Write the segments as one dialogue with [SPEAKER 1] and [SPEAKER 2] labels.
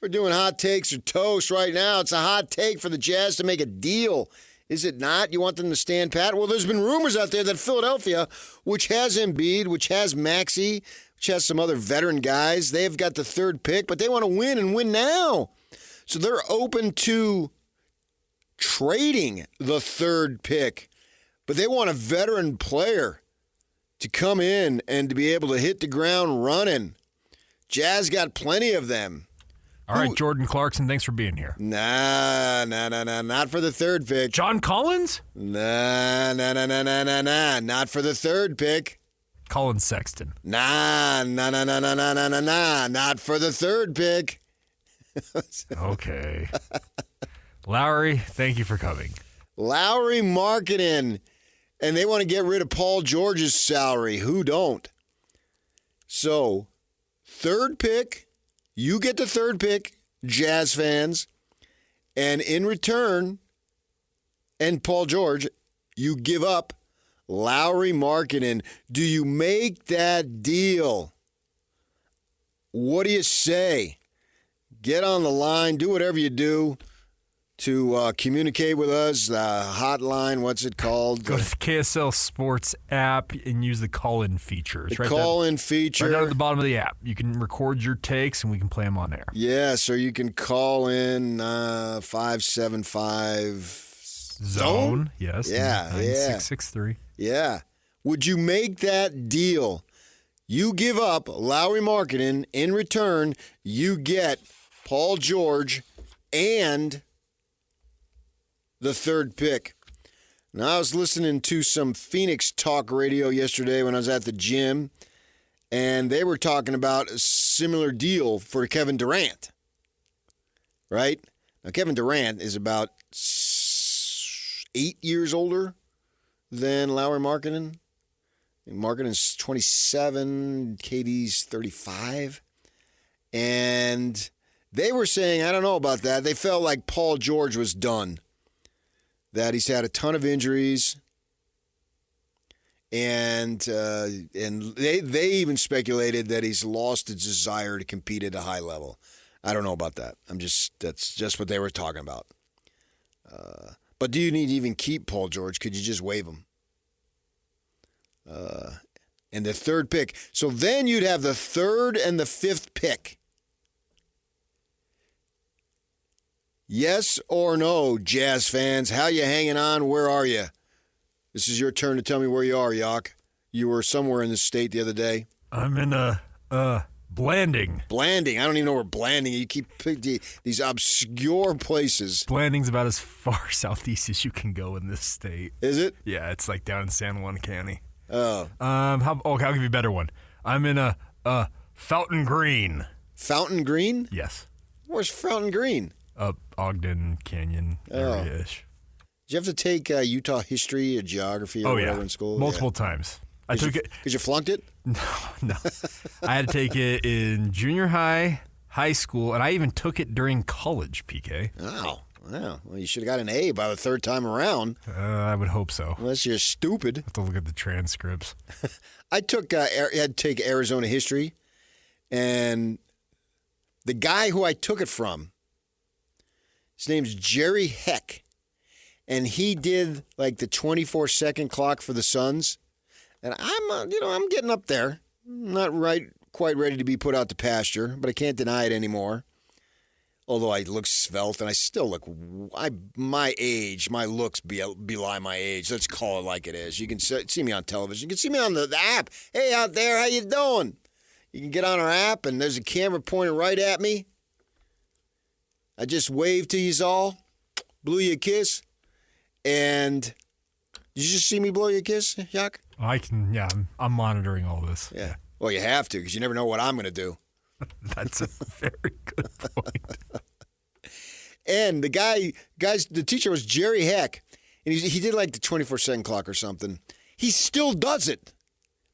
[SPEAKER 1] We're doing hot takes or toast right now. It's a hot take for the Jazz to make a deal. Is it not? You want them to stand pat? Well, there's been rumors out there that Philadelphia, which has Embiid, which has Maxey, which has some other veteran guys, they've got the third pick, but they want to win and win now. So they're open to trading the third pick, but they want a veteran player to come in and to be able to hit the ground running. Jazz got plenty of them.
[SPEAKER 2] All right, Jordan Clarkson, thanks for being here.
[SPEAKER 1] Nah, not for the third pick.
[SPEAKER 2] John Collins?
[SPEAKER 1] Nah, not for the third pick.
[SPEAKER 2] Colin Sexton.
[SPEAKER 1] Nah, not for the third pick.
[SPEAKER 2] Okay. Lauri, thank you for coming.
[SPEAKER 1] Lauri Markkanen, and they want to get rid of Paul George's salary. Who don't? So, third pick. You get the third pick, Jazz fans, and in return, and Paul George, you give up Lauri Markkanen. Do you make that deal? What do you say? Get on the line. Do whatever you do to communicate with us. The hotline, what's it called?
[SPEAKER 2] Go to the KSL Sports app and use the call-in feature.
[SPEAKER 1] The call-in feature.
[SPEAKER 2] Right down at the bottom of the app. You can record your takes, and we can play them on air.
[SPEAKER 1] Yeah, so you can call in 575
[SPEAKER 2] Zone. Yes.
[SPEAKER 1] Yeah,
[SPEAKER 2] 9663.
[SPEAKER 1] Yeah. Would you make that deal? You give up Lauri Markkanen. In return, you get Paul George and the third pick. Now, I was listening to some Phoenix talk radio yesterday when I was at the gym, and they were talking about a similar deal for Kevin Durant. Right? Now, Kevin Durant is about 8 years older than Lauri Markkanen. Markkanen's 27, KD's 35. And they were saying, I don't know about that, they felt like Paul George was done. That he's had a ton of injuries, and they even speculated that he's lost his desire to compete at a high level. I don't know about that. That's just what they were talking about. But do you need to even keep Paul George? Could you just waive him? And the third pick. So then you'd have the third and the fifth pick. Yes or no, Jazz fans? How you hanging on? Where are you? This is your turn to tell me where you are, Yawk. You were somewhere in the state the other day.
[SPEAKER 2] I'm in Blanding.
[SPEAKER 1] Blanding. I don't even know where Blanding is. You keep picking these obscure places.
[SPEAKER 2] Blanding's about as far southeast as you can go in this state.
[SPEAKER 1] Is it?
[SPEAKER 2] Yeah, it's like down in San Juan County.
[SPEAKER 1] Oh.
[SPEAKER 2] Okay, I'll give you a better one. I'm in Fountain Green.
[SPEAKER 1] Fountain Green?
[SPEAKER 2] Yes.
[SPEAKER 1] Where's Fountain Green?
[SPEAKER 2] Up Ogden Canyon area-ish.
[SPEAKER 1] Did you have to take Utah history or geography or whatever in school?
[SPEAKER 2] Multiple times. I took it.
[SPEAKER 1] Because you flunked it?
[SPEAKER 2] No. I had to take it in junior high, high school, and I even took it during college, PK.
[SPEAKER 1] Oh, wow. Well, you should have got an A by the third time around.
[SPEAKER 2] I would hope so.
[SPEAKER 1] Unless you're stupid.
[SPEAKER 2] I have to look at the transcripts.
[SPEAKER 1] I had to take Arizona history, and the guy who I took it from, his name's Jerry Heck, and he did like the 24-second clock for the Suns. And I'm getting up there. I'm not quite ready to be put out to pasture, but I can't deny it anymore. Although I look svelte, and I still look, my age, my looks belie my age. Let's call it like it is. You can see me on television. You can see me on the app. Hey, out there, how you doing? You can get on our app, and there's a camera pointed right at me. I just waved to you all, blew you a kiss, and did you just see me blow you a kiss, Yawk?
[SPEAKER 2] I'm monitoring all this.
[SPEAKER 1] Yeah. Well, you have to, because you never know what I'm going to do.
[SPEAKER 2] That's a very good point.
[SPEAKER 1] And the teacher was Jerry Heck, and he did like the 24-second clock or something. He still does it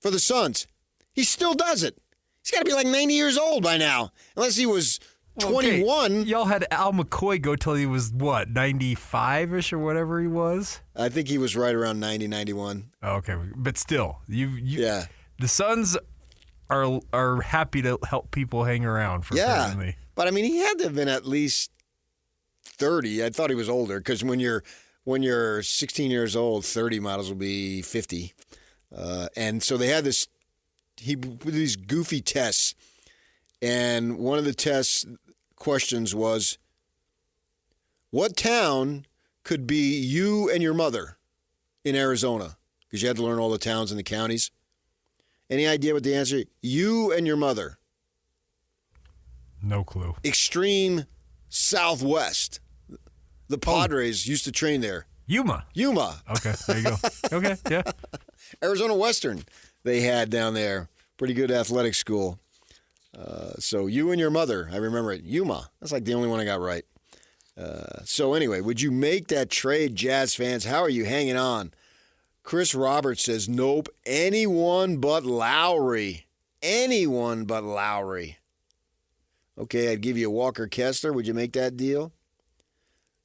[SPEAKER 1] for the Suns. He still does it. He's got to be like 90 years old by now, unless he was 21.
[SPEAKER 2] Okay. Y'all had Al McCoy go till he was, 95-ish or whatever he was?
[SPEAKER 1] I think he was right around 90, 91.
[SPEAKER 2] Oh, okay. But still,
[SPEAKER 1] yeah.
[SPEAKER 2] The Suns are happy to help people hang around for
[SPEAKER 1] yeah.
[SPEAKER 2] family.
[SPEAKER 1] But, I mean, he had to have been at least 30. I thought he was older because when you're 16 years old, 30 models will be 50. And so they had these goofy tests. And one of the test questions was, what town could be you and your mother in Arizona? Because you had to learn all the towns and the counties. Any idea what the answer is? You and your mother.
[SPEAKER 2] No clue.
[SPEAKER 1] Extreme Southwest. The Padres used to train there.
[SPEAKER 2] Yuma. Okay, there you go. Okay, yeah.
[SPEAKER 1] Arizona Western they had down there. Pretty good athletic school. So you and your mother, I remember it. Yuma. That's like the only one I got right. So anyway, would you make that trade, Jazz fans? How are you hanging on? Chris Roberts says, nope, anyone but Lauri. Anyone but Lauri. Okay, I'd give you a Walker Kessler. Would you make that deal?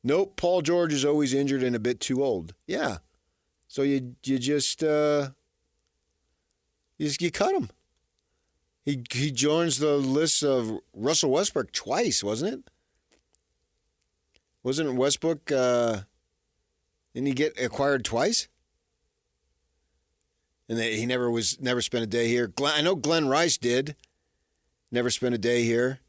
[SPEAKER 1] Nope, Paul George is always injured and a bit too old. Yeah. So you just cut him. He joins the list of Russell Westbrook twice, wasn't it? Wasn't Westbrook, didn't he get acquired twice? And he never spent a day here. I know Glenn Rice did. Never spent a day here.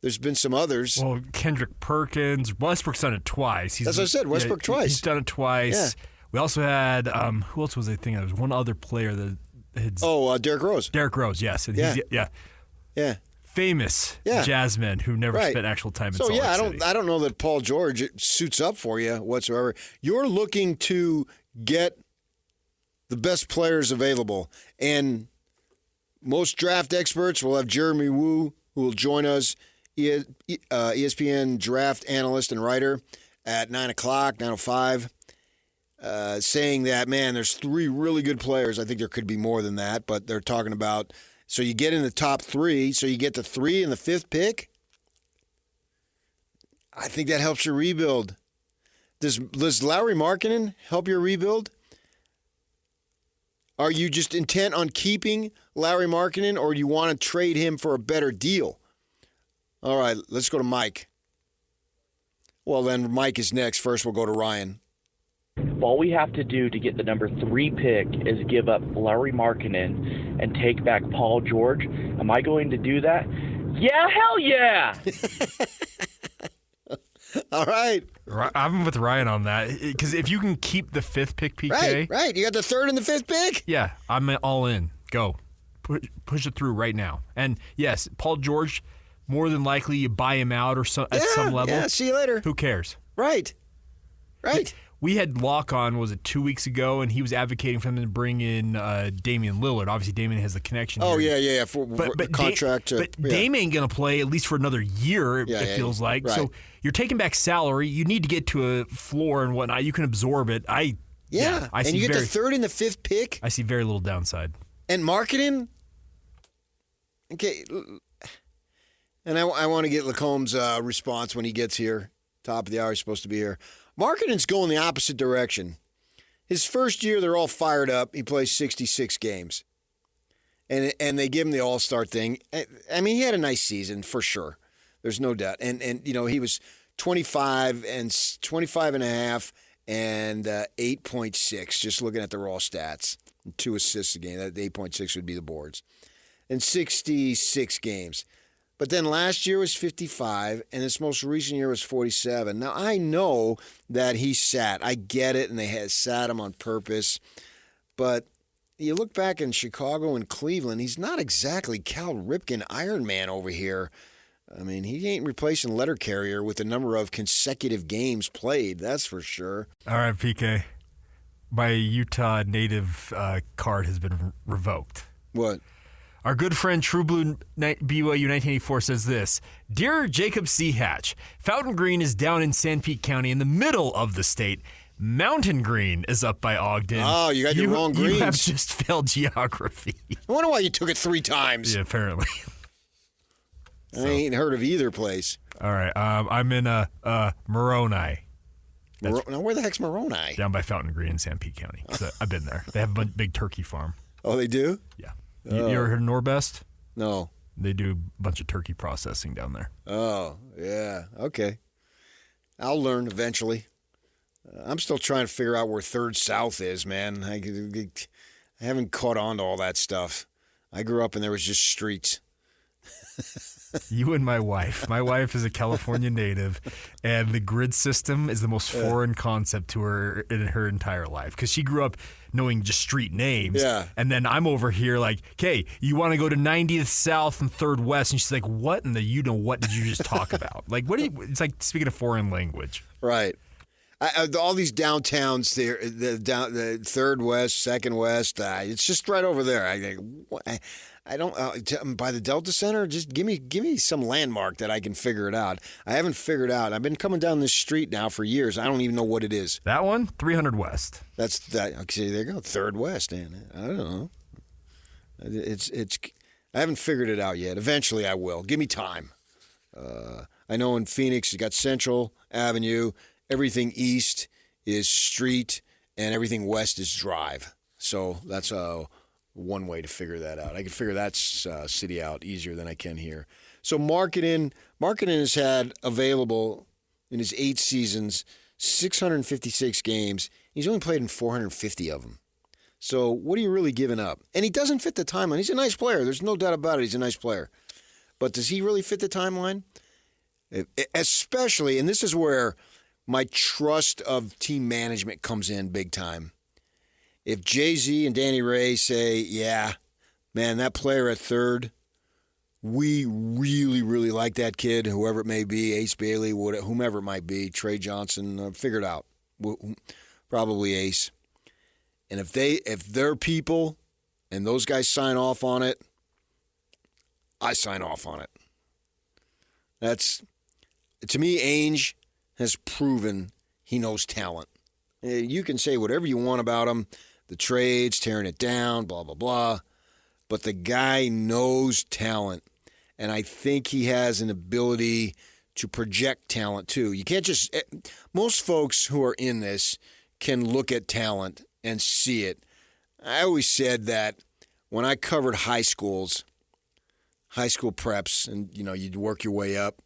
[SPEAKER 1] There's been some others.
[SPEAKER 2] Well, Kendrick Perkins. Westbrook's done it twice.
[SPEAKER 1] That's what I said. Westbrook twice.
[SPEAKER 2] He's done it twice.
[SPEAKER 1] Yeah.
[SPEAKER 2] We also had, who else was I thinking? There was one other player that had.
[SPEAKER 1] Derrick Rose.
[SPEAKER 2] Derrick Rose, yes. And
[SPEAKER 1] Yeah.
[SPEAKER 2] Famous Jazzman who never spent actual time in Salt Lake City.
[SPEAKER 1] I don't know that Paul George suits up for you whatsoever. You're looking to get the best players available. And most draft experts will have Jeremy Woo, who will join us, ESPN draft analyst and writer at 9 o'clock, 9:05, saying that, man, there's 3 really good players. I think there could be more than that, but they're talking about, so you get in the top 3, so you get the 3 and the 5th pick. I think that helps your rebuild. Does Lauri Markkanen help your rebuild? Are you just intent on keeping Lauri Markkanen, or do you want to trade him for a better deal? All right, let's go to Mike. Well, then Mike is next. First, we'll go to Ryan.
[SPEAKER 3] All we have to do to get the number 3 pick is give up Lauri Markkanen and take back Paul George. Am I going to do that? Yeah, hell yeah!
[SPEAKER 1] All right.
[SPEAKER 2] I'm with Ryan on that. Because if you can keep the 5th pick, PK.
[SPEAKER 1] Right. You got the 3rd and the 5th pick?
[SPEAKER 2] Yeah, I'm all in. Go. Push it through right now. And yes, Paul George, more than likely you buy him out or at some level.
[SPEAKER 1] Yeah, see you later.
[SPEAKER 2] Who cares?
[SPEAKER 1] Right.
[SPEAKER 2] We had Locke on, was it 2 weeks ago, and he was advocating for them to bring in Damian Lillard. Obviously, Damian has the connection.
[SPEAKER 1] Oh,
[SPEAKER 2] here.
[SPEAKER 1] yeah. For contract.
[SPEAKER 2] But Dame ain't going to play at least for another year, it feels like.
[SPEAKER 1] Right.
[SPEAKER 2] So you're taking back salary. You need to get to a floor and whatnot. You can absorb it. I see
[SPEAKER 1] and you get the 3rd and the 5th pick?
[SPEAKER 2] I see very little downside.
[SPEAKER 1] And Markkanen? Okay. And I want to get Lacombe's response when he gets here. Top of the hour, he's supposed to be here. Markkanen's going the opposite direction. His first year, they're all fired up. He plays 66 games. And they give him the all-star thing. I mean, he had a nice season, for sure. There's no doubt. And you know, he was 25 and a half and 8.6, just looking at the raw stats. 2 assists a game. That 8.6 would be the boards. And 66 games. But then last year was 55, and his most recent year was 47. Now, I know that he sat. I get it, and they had sat him on purpose. But you look back in Chicago and Cleveland, he's not exactly Cal Ripken Iron Man over here. I mean, he ain't replacing letter carrier with the number of consecutive games played, that's for sure.
[SPEAKER 2] All right, PK. My Utah native card has been revoked.
[SPEAKER 1] What?
[SPEAKER 2] Our good friend True Blue BYU 1984 says this: Dear Jacob C. Hatch, Fountain Green is down in Sanpete County in the middle of the state. Mountain Green is up by Ogden.
[SPEAKER 1] Oh, you got your wrong greens.
[SPEAKER 2] You have just failed geography.
[SPEAKER 1] I wonder why you took it 3 times.
[SPEAKER 2] Yeah, apparently.
[SPEAKER 1] I ain't heard of either place.
[SPEAKER 2] All right, I'm in Moroni.
[SPEAKER 1] Now, where the heck's Moroni?
[SPEAKER 2] Down by Fountain Green in Sanpete County. I've been there. They have a big turkey farm.
[SPEAKER 1] Oh, they do?
[SPEAKER 2] Yeah. You ever heard of Norbest?
[SPEAKER 1] No.
[SPEAKER 2] They do a bunch of turkey processing down there.
[SPEAKER 1] Oh, yeah. Okay. I'll learn eventually. I'm still trying to figure out where Third South is, man. I haven't caught on to all that stuff. I grew up and there was just streets.
[SPEAKER 2] You and my wife. My wife is a California native, and the grid system is the most foreign concept to her in her entire life because she grew up knowing just street names.
[SPEAKER 1] Yeah.
[SPEAKER 2] And then I'm over here like, okay, you want to go to 90th South and 3rd West? And she's like, what in the what did you just talk about? Like, what do you, it's like speaking a foreign language.
[SPEAKER 1] Right. All these downtowns, the Third West, Second West, it's just right over there. I don't by the Delta Center. Just give me some landmark that I can figure it out. I haven't figured out. I've been coming down this street now for years. I don't even know what it is.
[SPEAKER 2] That one, 300 West.
[SPEAKER 1] That's that. Okay, there you go. Third West, man. I don't know. It's. I haven't figured it out yet. Eventually, I will. Give me time. I know in Phoenix, you got Central Avenue. Everything east is street, and everything west is drive. So that's one way to figure that out. I can figure that city out easier than I can here. So Markkanen has had available in his 8 seasons 656 games. He's only played in 450 of them. So what are you really giving up? And he doesn't fit the timeline. He's a nice player. There's no doubt about it. He's a nice player. But does he really fit the timeline? Especially, and this is where my trust of team management comes in big time. If Jay-Z and Danny Ray say, yeah, man, that player at third, we really, really like that kid, whoever it may be, Ace Bailey, whomever it might be, Trey Johnson, figure it out. Probably Ace. And if they're people and those guys sign off on it, I sign off on it. That's, to me, Ainge has proven he knows talent. You can say whatever you want about him, the trades, tearing it down, blah, blah, blah, but the guy knows talent, and I think he has an ability to project talent too. You can't just – most folks who are in this can look at talent and see it. I always said that when I covered high school preps, and, you'd work your way up,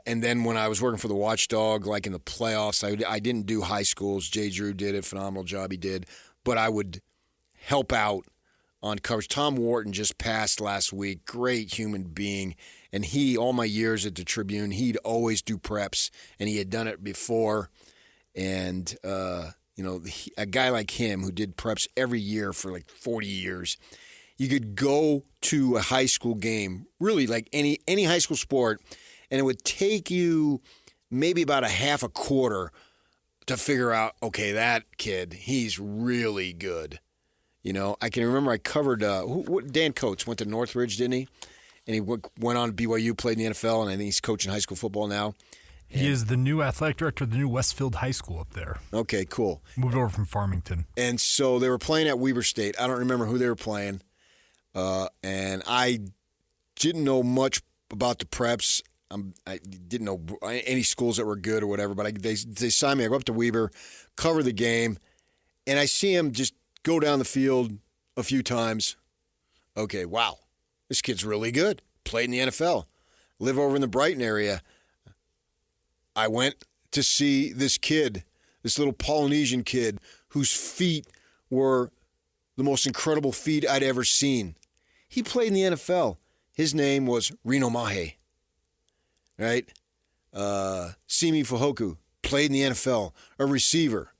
[SPEAKER 1] and then when I was working for the Watchdog, like in the playoffs, I didn't do high schools. Jay Drew did a phenomenal job. He did. But I would help out on coverage. Tom Wharton just passed last week. Great human being. And all my years at the Tribune, he'd always do preps, and he had done it before. And, a guy like him who did preps every year for like 40 years, you could go to a high school game, really like any high school sport, and it would take you maybe about a half a quarter to figure out, okay, that kid, he's really good. I can remember I covered Dan Coates went to Northridge, didn't he? And he went on to BYU, played in the NFL, and I think he's coaching high school football now.
[SPEAKER 2] He is the new athletic director of the new Westfield High School up there.
[SPEAKER 1] Okay, cool.
[SPEAKER 2] Moved over from Farmington.
[SPEAKER 1] And so they were playing at Weber State. I don't remember who they were playing. And I didn't know much about the preps. I didn't know any schools that were good or whatever, but they signed me. I go up to Weber, cover the game, and I see him just go down the field a few times. Okay, wow, this kid's really good. Played in the NFL. Live over in the Brighton area. I went to see this kid, this little Polynesian kid, whose feet were the most incredible feet I'd ever seen. He played in the NFL. His name was Reno Mahe. Right? Simi Fahoku played in the NFL, a receiver.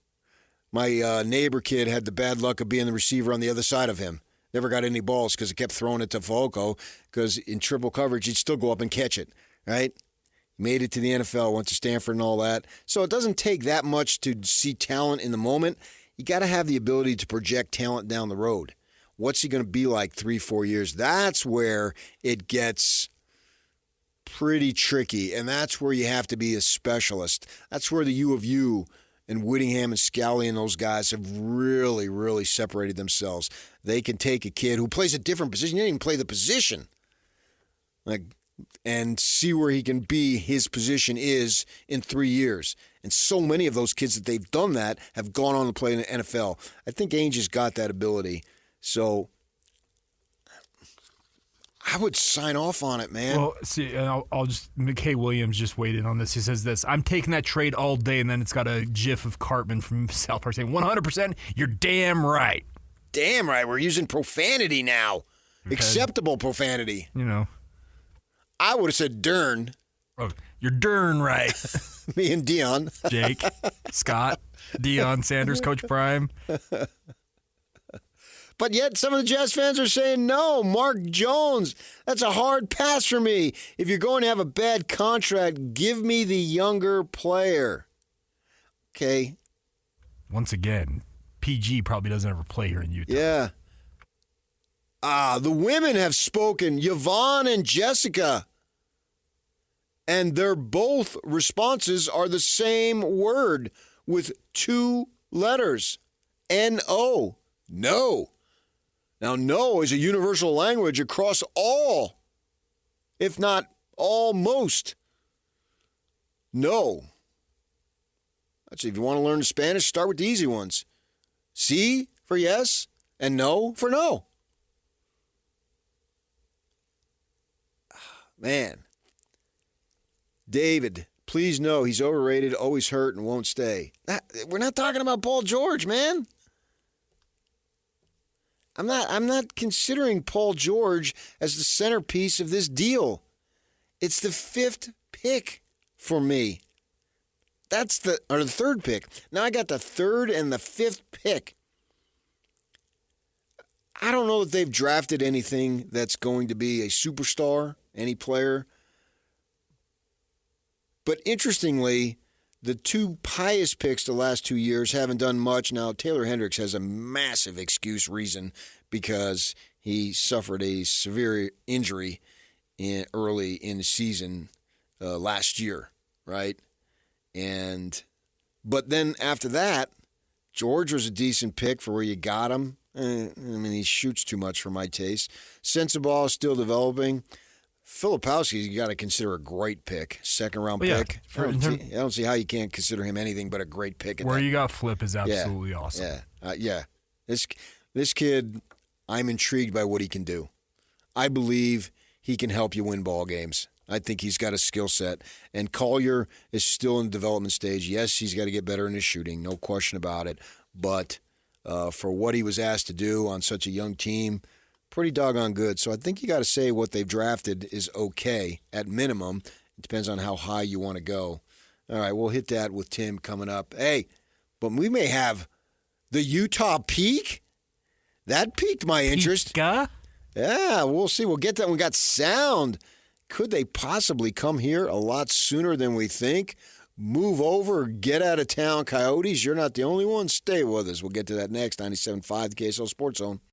[SPEAKER 1] My neighbor kid had the bad luck of being the receiver on the other side of him. Never got any balls because he kept throwing it to Fahoku because in triple coverage, he'd still go up and catch it, right? Made it to the NFL, went to Stanford and all that. So it doesn't take that much to see talent in the moment. You got to have the ability to project talent down the road. What's he going to be like 3-4 years? That's where it gets pretty tricky, and that's where you have to be a specialist. That's where the U of U and Whittingham and Scally and those guys have really, really separated themselves. They can take a kid who plays a different position. He didn't even play the position, and see where he can be, his position is in 3 years. And so many of those kids that they've done that have gone on to play in the NFL. I think Ainge has got that ability. So I would sign off on it, man.
[SPEAKER 2] Well, see, and I'll just McKay Williams just weighed in on this. He says this: I'm taking that trade all day, and then it's got a GIF of Cartman from South Park saying, "100%, you're damn right."
[SPEAKER 1] Damn right, we're using profanity now.
[SPEAKER 2] Okay.
[SPEAKER 1] Acceptable profanity.
[SPEAKER 2] You know.
[SPEAKER 1] I would have said Dern.
[SPEAKER 2] Oh, you're darn right.
[SPEAKER 1] Me and Dion.
[SPEAKER 2] Jake, Scott, Deion Sanders, Coach Prime.
[SPEAKER 1] But yet some of the Jazz fans are saying, no, Mark Jones, that's a hard pass for me. If you're going to have a bad contract, give me the younger player. Okay.
[SPEAKER 2] Once again, PG probably doesn't ever play here in Utah.
[SPEAKER 1] Yeah. The women have spoken, Yvonne and Jessica. And their both responses are the same word with 2 letters. N-O. No. Now, no is a universal language across all, if not almost. No. That's if you want to learn Spanish, start with the easy ones. Sí for yes, and no for no. Man. David, please know he's overrated, always hurt, and won't stay. We're not talking about Paul George, man. I'm not considering Paul George as the centerpiece of this deal. It's the 5th pick for me. That's the 3rd pick. Now I got the 3rd and the 5th pick. I don't know that they've drafted anything that's going to be a superstar, any player. But interestingly, the 2 highest picks the last 2 years haven't done much. Now, Taylor Hendricks has a massive reason because he suffered a severe injury early in the season last year, right? But then after that, George was a decent pick for where you got him. I mean, he shoots too much for my taste. Sensabaugh is still developing. Filipowski, you got to consider a great pick, 2nd-round pick. I don't see how you can't consider him anything but a great pick.
[SPEAKER 2] Where you got Flip is absolutely awesome.
[SPEAKER 1] Yeah. This kid, I'm intrigued by what he can do. I believe he can help you win ball games. I think he's got a skill set. And Collier is still in the development stage. Yes, he's got to get better in his shooting, no question about it. But for what he was asked to do on such a young team, pretty doggone good. So I think you got to say what they've drafted is okay at minimum. It depends on how high you want to go. All right, we'll hit that with Tim coming up. Hey, but we may have the Utah Peak. That piqued my interest.
[SPEAKER 2] Pika?
[SPEAKER 1] Yeah, we'll see. We'll get that. We got sound. Could they possibly come here a lot sooner than we think? Move over, get out of town, Coyotes. You're not the only one. Stay with us. We'll get to that next. 97.5 the KSL Sports Zone.